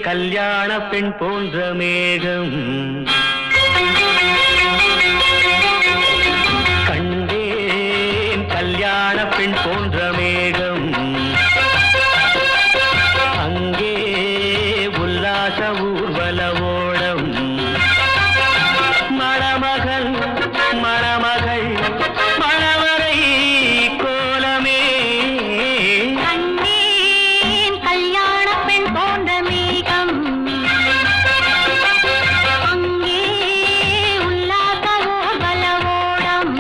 கல்யாண பெண் போன்ற மேகம் கண்டேன் கல்யாண பெண் போன்ற மேகம் அங்கே உல்லாச ஊர்வல ஓடம் மணமகள் மணமகள் மணவரை கோலமே கண்டேன் கல்யாண பெண் போன்ற மேகம் அங்கே உல்லாச ஊர்வல ஓடம்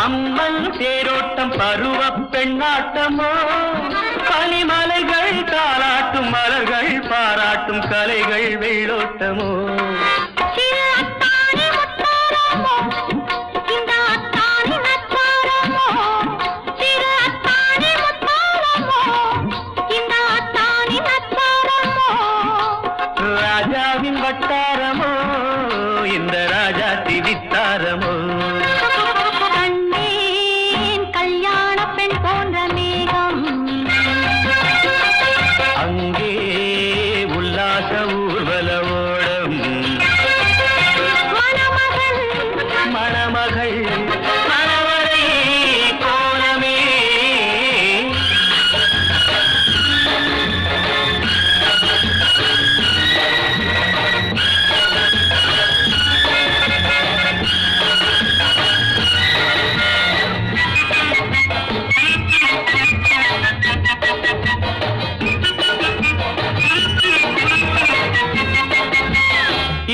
அம்மன் தேரோட்டம் பருவ பெண்ணாட்டமோ பனிமலைகள் தாளாட்டும் மலர்கள் பாராட்டும் கலைகள் வெள்ளோட்டமோ ராஜாவின் வட்டாரமோ இந்த ராஜா திவித்தாரமோ அங்கே உல்லாச ஊர்வல ஓடம் மணமகள் மணவரை கோலமே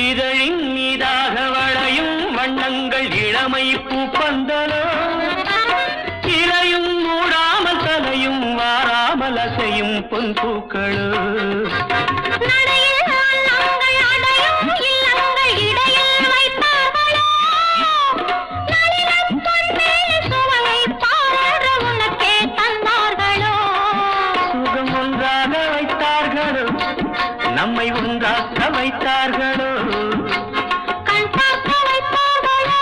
இதழின் மீதாக வளையும் வண்ணங்கள் இளமை பூப்பந்தலோ இலையும் மூடாமல் தலையும் வாராமல் அசையும் பொன் பூக்களோ சுகம் ஒன்றாக வைத்தார்களோ நம்மை ஒன்றாக்க வைத்தார்களோ கண் பார்க்க வைத்தார்களோ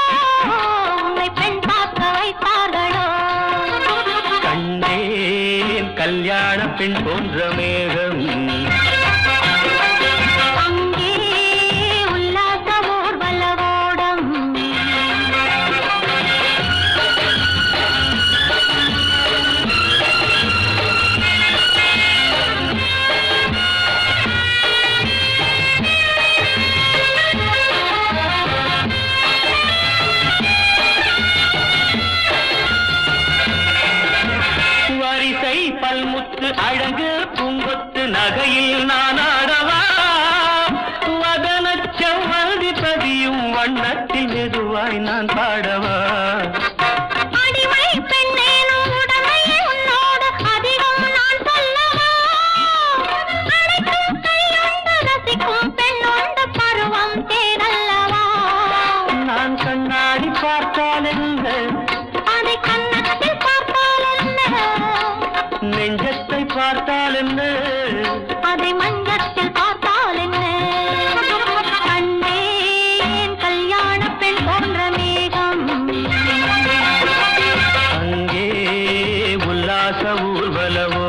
உன்னை பெண் பார்க்க வைத்தார்களோ கண்டேன் கல்யாண பெண் போன்ற மேகம் அங்கே உல்லாச ஊர்வல ஓடம் வரிசை பல்முத்து அழகு பூங்கொத்து நகையில் நான் ஆடவா வதன செவ்வந்தி பதியும் வண்ணத்தில் மெதுவாய் நான் பாடவா அடிமை பெண்ணேனும் உடமை உன்னோடு அதிகம் நான் சொல்லவா அனைத்தும் கையுண்டு ரசிக்கும் பெண்ணோண்டு பருவம் தேனல்லவா நான் கண்ணாடி பார்த்தால் என்ன அதை கண்ணத்தில் பார்த்தால் என்ன நெஞ்சத்தை பார்த்தால் என்ன அதை மஞ்சத்தில் பார்த்தால் என்ன கண்டேன் கல்யாண பெண் போன்ற மேகம் அங்கே உல்லாச ஊர்வலவோ